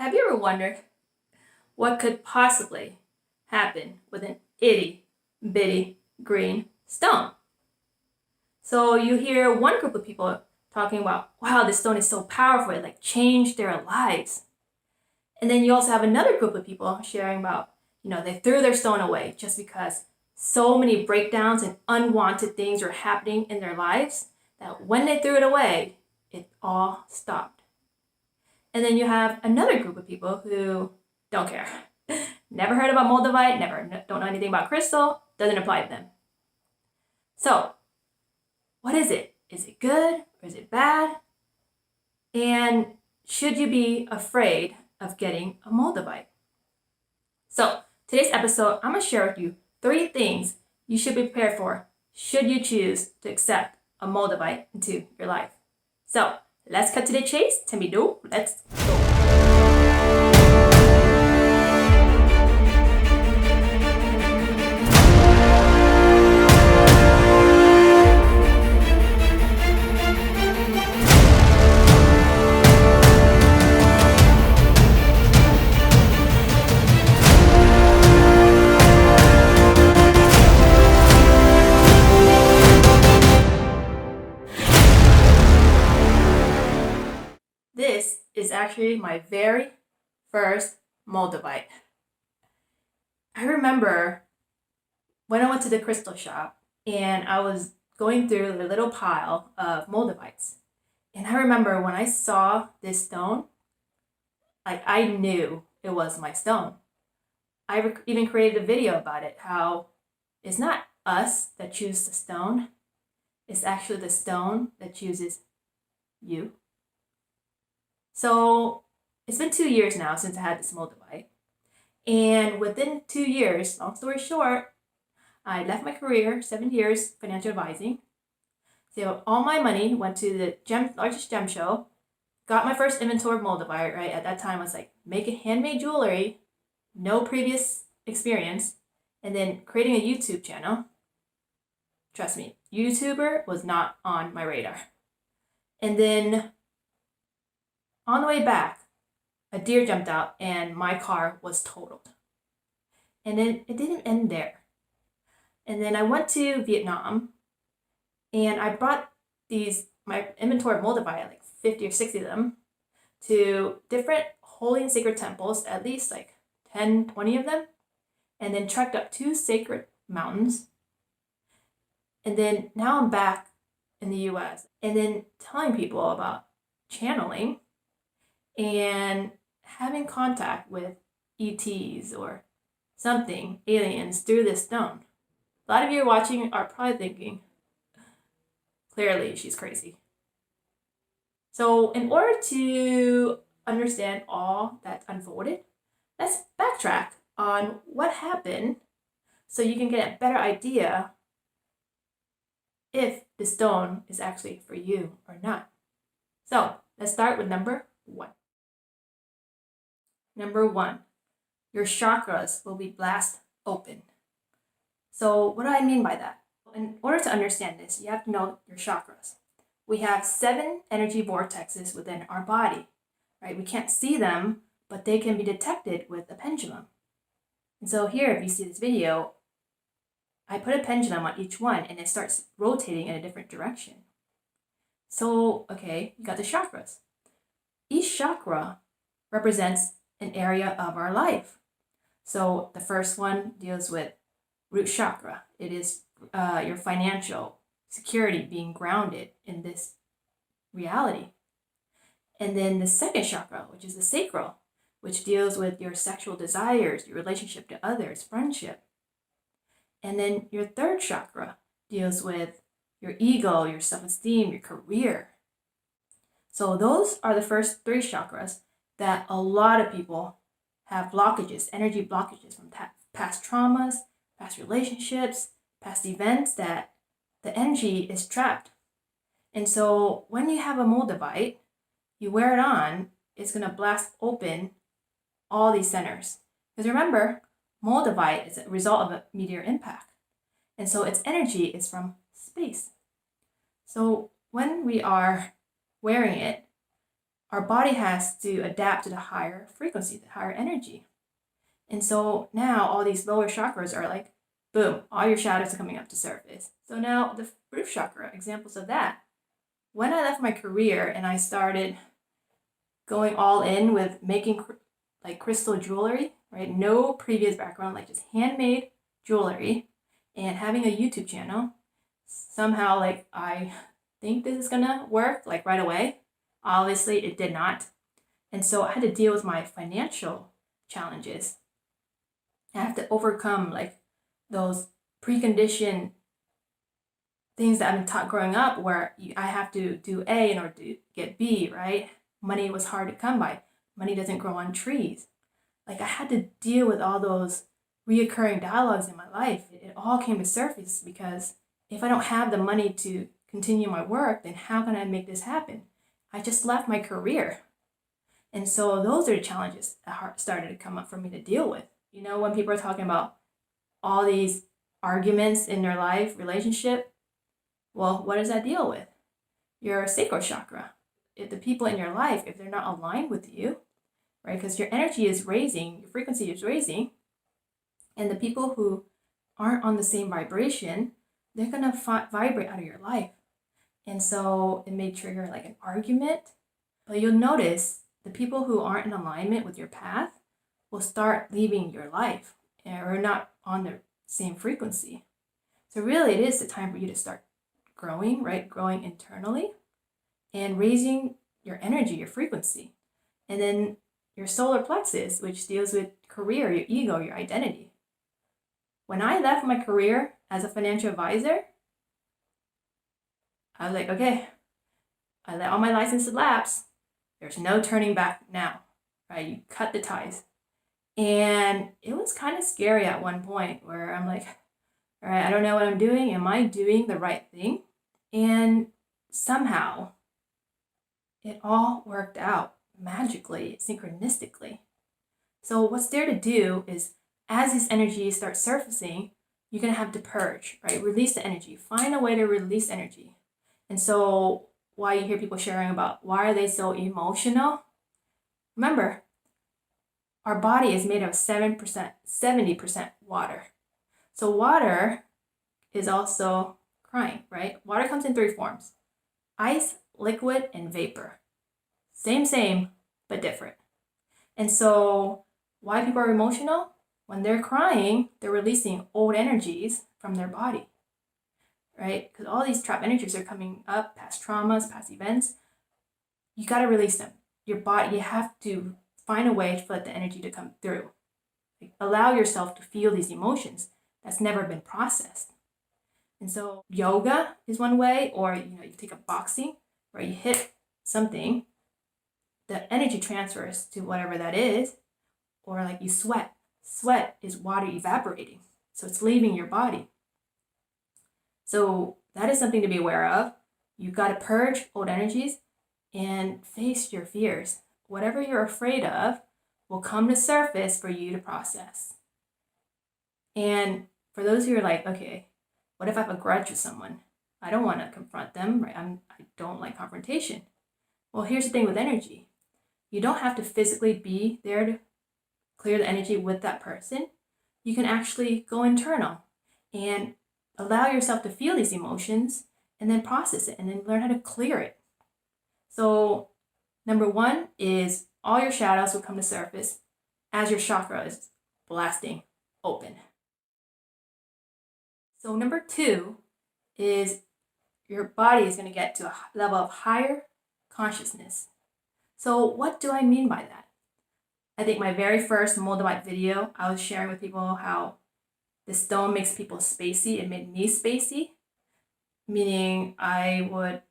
Have you ever wondered what could possibly happen with an itty bitty green stone? So you hear one group of people talking about, wow, this stone is so powerful, it like changed their lives. And then you also have another group of people sharing about, they threw their stone away just because so many breakdowns and unwanted things were happening in their lives that when they threw it away, it all stopped. And then you have another group of people who don't care. Never heard about moldavite, don't know anything about crystal, doesn't apply to them. So, what is it? Is it good or is it bad? And should you be afraid of getting a moldavite? So, today's episode, I'm going to share with you 3 things you should be prepared for should you choose to accept a moldavite into your life. So, let's cut to the chase. Temido, let's go. This is actually my very first moldavite. I remember when I went to the crystal shop and I was going through the little pile of moldavites. And I remember when I saw this stone, I knew it was my stone. I even created a video about it, how it's not us that choose the stone. It's actually the stone that chooses you. So it's been 2 years now since I had this moldavite. And within 2 years, long story short, I left my career, 7 years financial advising. So all my money went to the largest gem show, got my first inventory of moldavite, right? At that time, I was like, making handmade jewelry, no previous experience, and then creating a YouTube channel. Trust me, YouTuber was not on my radar. And then on the way back, a deer jumped out and my car was totaled. And then it didn't end there. And then I went to Vietnam and I brought my inventory of moldavite, like 50 or 60 of them, to different holy and sacred temples, at least like 10, 20 of them, and then trekked up 2 sacred mountains. And then now I'm back in the US and then telling people about channeling and having contact with ETs or something, aliens, through this stone. A lot of you watching are probably thinking, clearly she's crazy. So in order to understand all that's unfolded, let's backtrack on what happened so you can get a better idea if the stone is actually for you or not. So let's start with number 1. Number 1, your chakras will be blasted open. So what do I mean by that? In order to understand this, you have to know your chakras. We have 7 energy vortexes within our body, right? We can't see them, but they can be detected with a pendulum. And so here, if you see this video, I put a pendulum on each one and it starts rotating in a different direction. So, okay, you got the chakras. Each chakra represents an area of our life. So the first one deals with root chakra. It is your financial security, being grounded in this reality. And then the second chakra, which is the sacral, which deals with your sexual desires, your relationship to others, friendship. And then your third chakra deals with your ego, your self-esteem, your career. So those are the first 3 chakras that a lot of people have blockages, energy blockages from past traumas, past relationships, past events, that the energy is trapped. And so when you have a moldavite, you wear it on, it's going to blast open all these centers. Because remember, moldavite is a result of a meteor impact. And so its energy is from space. So when we are wearing it, our body has to adapt to the higher frequency, the higher energy. And so now all these lower chakras are like, boom, all your shadows are coming up to surface. So now the root chakra, examples of that. When I left my career and I started going all in with making like crystal jewelry, right? No previous background, like just handmade jewelry and having a YouTube channel. Somehow, like, I think this is gonna work like right away. Obviously, it did not. And so I had to deal with my financial challenges. I have to overcome like those preconditioned things that I've been taught growing up where I have to do A in order to get B, right? Money was hard to come by. Money doesn't grow on trees. Like I had to deal with all those reoccurring dialogues in my life. It all came to surface because if I don't have the money to continue my work, then how can I make this happen? I just left my career. And so those are the challenges that started to come up for me to deal with. You know, when people are talking about all these arguments in their life, relationship, well, what does that deal with? Your sacral chakra. If the people in your life, if they're not aligned with you, right? Because your energy is raising, your frequency is raising, and the people who aren't on the same vibration, they're going to vibrate out of your life. And so it may trigger like an argument, but you'll notice the people who aren't in alignment with your path will start leaving your life or not on the same frequency. So really it is the time for you to start growing, right? Growing internally and raising your energy, your frequency. And then your solar plexus, which deals with career, your ego, your identity. When I left my career as a financial advisor, I was like, okay, I let all my licenses lapse. There's no turning back now, right? You cut the ties. And it was kind of scary at one point where I'm like, all right, I don't know what I'm doing. Am I doing the right thing? And somehow it all worked out magically, synchronistically. So what's there to do is as these energies start surfacing, you're going to have to purge, right? Release the energy. Find a way to release energy. And so why you hear people sharing about why are they so emotional? Remember, our body is made of 70% water. So water is also crying, right? Water comes in 3 forms: ice, liquid, and vapor. Same, but different. And so why people are emotional? When they're crying, they're releasing old energies from their body, right? Because all these trapped energies are coming up, past traumas, past events. You got to release them. Your body, you have to find a way to let the energy to come through. Like, allow yourself to feel these emotions that's never been processed. And so yoga is one way, or you take up boxing where you hit something, the energy transfers to whatever that is, or like you sweat. Sweat is water evaporating, so it's leaving your body. So that is something to be aware of. You've got to purge old energies and face your fears. Whatever you're afraid of will come to surface for you to process. And for those who are like, okay, what if I have a grudge with someone? I don't want to confront them, right? I don't like confrontation. Well, here's the thing with energy. You don't have to physically be there to clear the energy with that person. You can actually go internal and allow yourself to feel these emotions and then process it and then learn how to clear it. So number 1 is all your shadows will come to surface as your chakra is blasting open. So number 2 is your body is going to get to a level of higher consciousness. So what do I mean by that? I think my very first MOLDAVITE video, I was sharing with people how the stone makes people spacey. It made me spacey, meaning I would,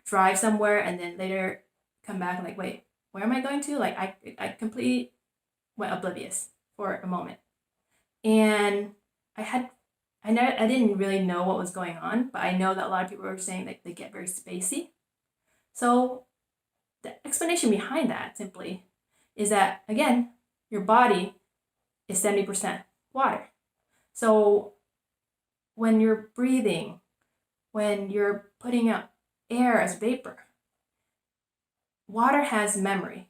drive somewhere and then later come back and like, wait, where am I going to? Like I completely went oblivious for a moment. And I didn't really know what was going on, but I know that a lot of people were saying that they get very spacey. So the explanation behind that simply is that, again, your body is 70% water. So when you're breathing, when you're putting out air as vapor, water has memory.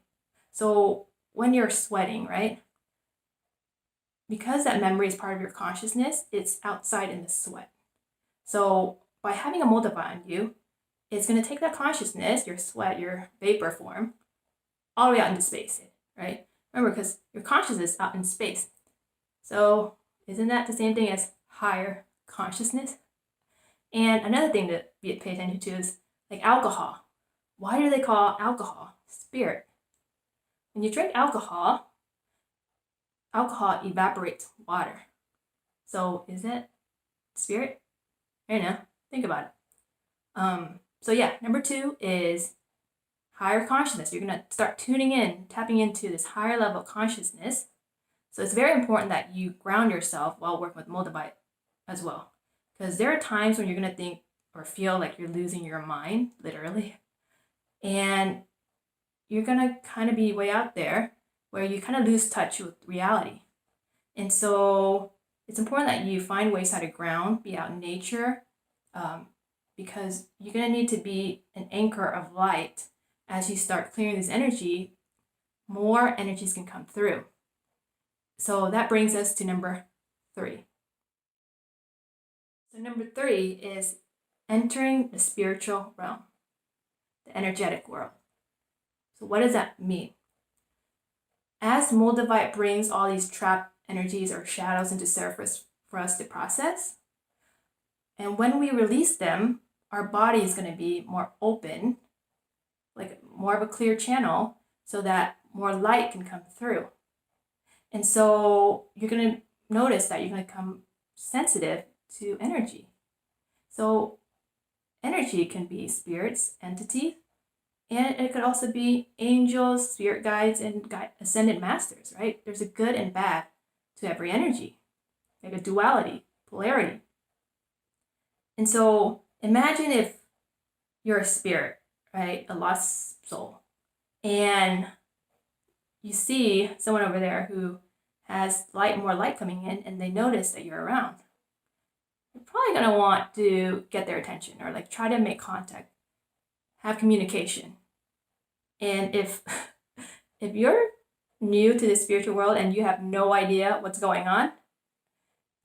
So when you're sweating, right? Because that memory is part of your consciousness, it's outside in the sweat. So by having a moldavite on you, it's going to take that consciousness, your sweat, your vapor form, all the way out into space, right? Remember, because your consciousness is out in space. So isn't that the same thing as higher consciousness? And another thing to pay attention to is like alcohol. Why do they call alcohol spirit? When you drink alcohol, alcohol evaporates water. So is that spirit? I don't know. Think about it. So yeah, number 2 is higher consciousness. You're going to start tuning in, tapping into this higher level of consciousness. So it's very important that you ground yourself while working with Moldavite as well. Because there are times when you're going to think or feel like you're losing your mind, literally. And you're going to kind of be way out there where you kind of lose touch with reality. And so it's important that you find ways how to ground, be out in nature, because you're going to need to be an anchor of light. As you start clearing this energy, more energies can come through. So that brings us to number 3. So number 3 is entering the spiritual realm, the energetic world. So what does that mean? As Moldavite brings all these trapped energies or shadows into surface for us to process, and when we release them, our body is going to be more open, like more of a clear channel, so that more light can come through. And so you're going to notice that you're going to become sensitive to energy. So energy can be spirits, entities, and it could also be angels, spirit guides, and ascended masters, right? There's a good and bad to every energy, like a duality, polarity. And so imagine if you're a spirit, right? A lost soul. And you see someone over there who has more light coming in, and they notice that you're around. You're probably going to want to get their attention or like try to make contact, have communication. And if you're new to the spiritual world and you have no idea what's going on,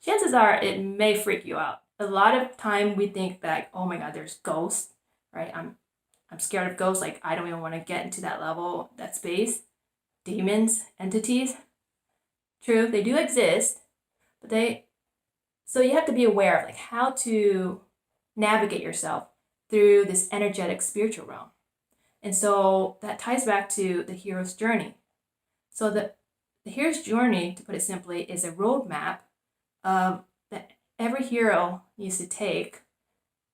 chances are it may freak you out. A lot of time we think that, oh my God, there's ghosts, right? I'm scared of ghosts. Like I don't even want to get into that level, that space. Demons, entities. True, they do exist, but so you have to be aware of like how to navigate yourself through this energetic spiritual realm. And so that ties back to the hero's journey. So the hero's journey, to put it simply, is a roadmap that every hero needs to take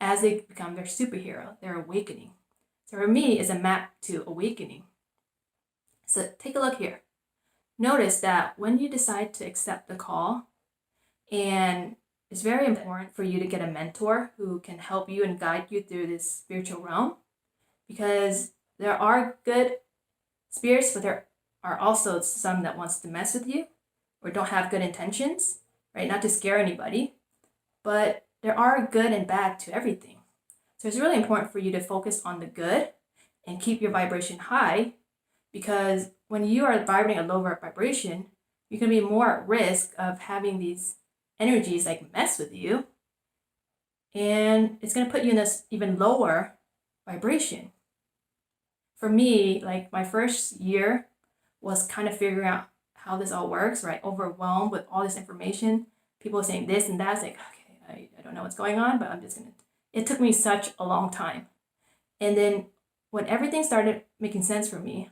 as they become their superhero, their awakening. So for me, it's a map to awakening. So take a look here. Notice that when you decide to accept the call, and it's very important for you to get a mentor who can help you and guide you through this spiritual realm, because there are good spirits, but there are also some that wants to mess with you or don't have good intentions, right? Not to scare anybody, but there are good and bad to everything. So it's really important for you to focus on the good and keep your vibration high, because when you are vibrating a lower vibration, you're going to be more at risk of having these energies like mess with you, and it's going to put you in this even lower vibration. For me, like my first year was kind of figuring out how this all works, right? Overwhelmed with all this information, people saying this and that. It's like, okay, I don't know what's going on, but I'm just going to, it took me such a long time. And then when everything started making sense for me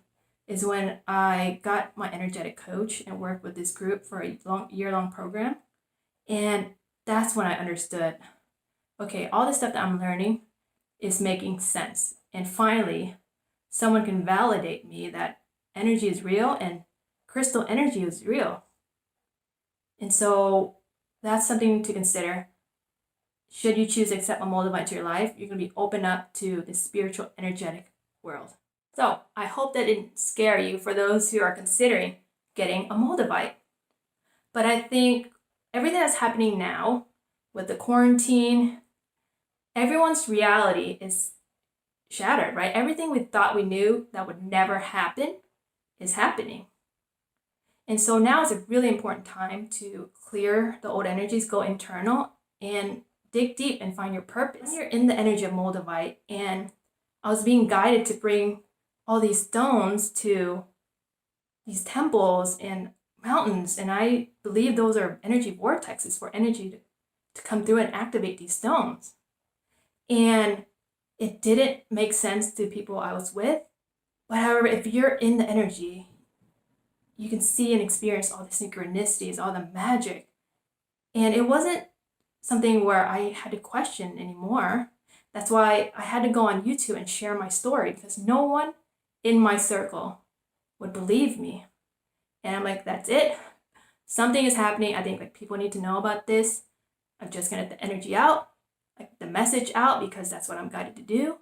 is when I got my energetic coach and worked with this group for a year-long program. And that's when I understood, okay, all the stuff that I'm learning is making sense. And finally, someone can validate me that energy is real and crystal energy is real. And so that's something to consider. Should you choose to accept a moldavite into your life, you're going to be open up to the spiritual energetic world. So I hope that didn't scare you for those who are considering getting a moldavite. But I think everything that's happening now with the quarantine, everyone's reality is shattered, right? Everything we thought we knew that would never happen is happening. And so now is a really important time to clear the old energies, go internal, and dig deep and find your purpose. When you're in the energy of Moldavite, and I was being guided to bring all these stones to these temples and mountains, and I believe those are energy vortexes for energy to come through and activate these stones. And it didn't make sense to people I was with. But however, if you're in the energy, you can see and experience all the synchronicities, all the magic. And it wasn't something where I had to question anymore. That's why I had to go on YouTube and share my story, because no one in my circle would believe me. And I'm like, that's it. Something is happening. I think like people need to know about this. I'm just gonna get the energy out, like the message out, because that's what I'm guided to do.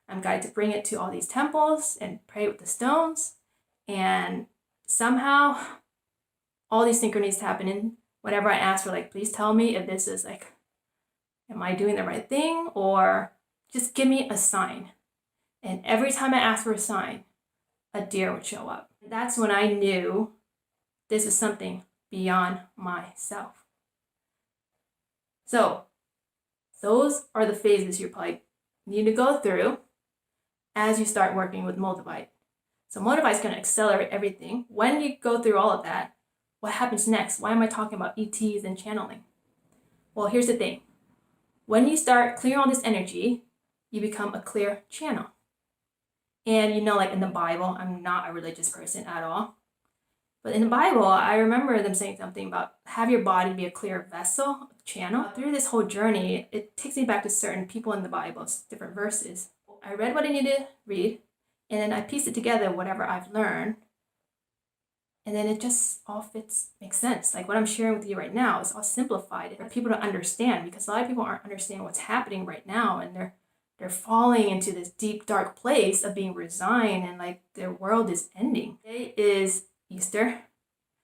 I'm guided to bring it to all these temples and pray with the stones. And somehow all these synchronicities happening whenever I ask for like, please tell me if this is like, am I doing the right thing, or just give me a sign. And every time I asked for a sign, a deer would show up. That's when I knew this is something beyond myself. So those are the phases you probably need to go through as you start working with Moldavite. So Moldavite is going to accelerate everything. When you go through all of that, what happens next? Why am I talking about ETs and channeling? Well, here's the thing. When you start clearing all this energy, you become a clear channel. And you know, like in the Bible, I'm not a religious person at all. But in the Bible, I remember them saying something about have your body be a clear vessel, channel. Through this whole journey, it takes me back to certain people in the Bible, different verses. I read what I needed to read, and then I pieced it together, whatever I've learned. And then it just all makes sense. Like what I'm sharing with you right now is all simplified for people to understand, because a lot of people aren't understanding what's happening right now, and they're falling into this deep, dark place of being resigned, and like their world is ending. Today is Easter.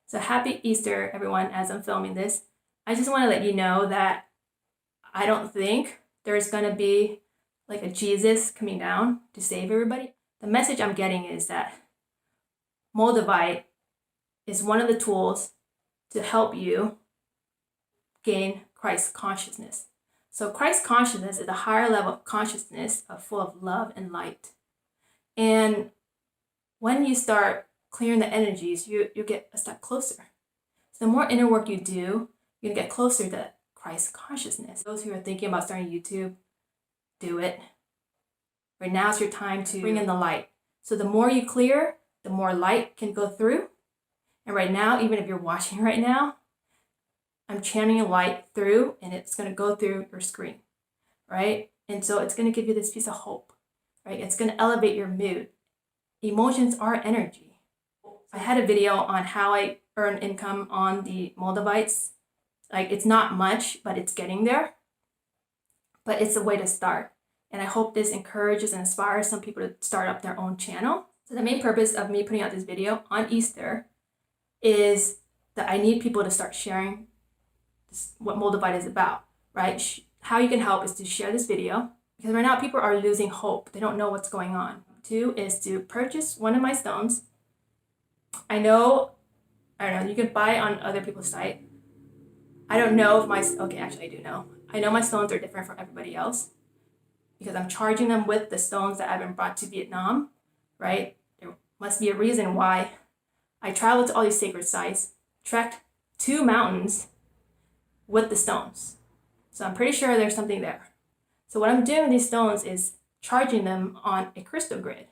So happy Easter, everyone, as I'm filming this. I just want to let you know that I don't think there's going to be like a Jesus coming down to save everybody. The message I'm getting is that Moldavite is one of the tools to help you gain Christ consciousness. So Christ consciousness is a higher level of consciousness full of love and light. And when you start clearing the energies, you get a step closer. So the more inner work you do, you're gonna get closer to Christ consciousness. Those who are thinking about starting YouTube, do it. Right now is your time to bring in the light. So the more you clear, the more light can go through. And right now, even if you're watching right now, I'm channeling light through, and it's going to go through your screen, right? And so it's going to give you this piece of hope, right? It's going to elevate your mood. Emotions are energy. I had a video on how I earn income on the Moldavites. Like, it's not much, but it's getting there. But it's a way to start. And I hope this encourages and inspires some people to start up their own channel. So the main purpose of me putting out this video on Easter is that I need people to start sharing what Moldavite is about, right? How you can help is to share this video, because right now people are losing hope. They don't know what's going on. 2 is to purchase one of my stones. I don't know, you can buy on other people's site. I don't know if okay, actually I do know. I know my stones are different from everybody else because I'm charging them with the stones that I've been brought to Vietnam, right? There must be a reason why I traveled to all these sacred sites, trekked 2 mountains with the stones. So I'm pretty sure there's something there. So what I'm doing with these stones is charging them on a crystal grid.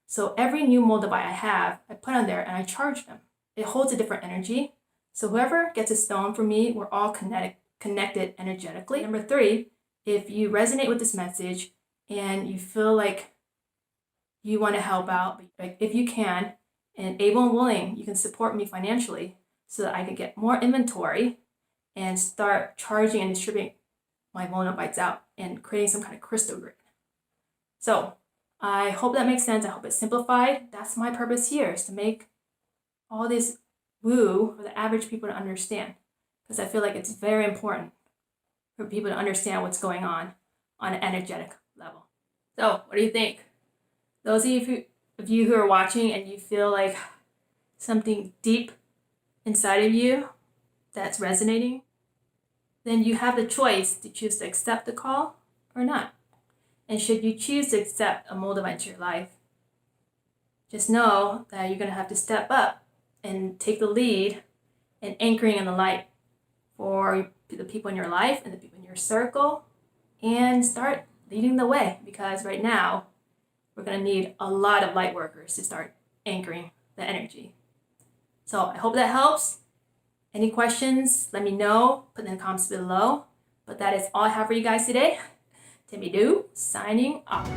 So every new Moldavite I have, I put on there and I charge them. It holds a different energy. So whoever gets a stone from me, we're all connected energetically. Number 3, if you resonate with this message and you feel like you want to help out, if you can, and able and willing, you can support me financially so that I can get more inventory and start charging and distributing my Moldavites out and creating some kind of crystal grid. So I hope that makes sense. I hope it's simplified. That's my purpose here, is to make all this woo for the average people to understand, because I feel like it's very important for people to understand what's going on an energetic level. So what do you think? Those of you who are watching and you feel like something deep inside of you that's resonating, then you have the choice to choose to accept the call or not. And should you choose to accept a Moldavite into your life, just know that you're going to have to step up and take the lead in anchoring in the light for the people in your life and the people in your circle, and start leading the way, because right now we're going to need a lot of light workers to start anchoring the energy. So I hope that helps. Any questions, let me know. Put in the comments below. But that is all I have for you guys today. Timmy Doo, signing off.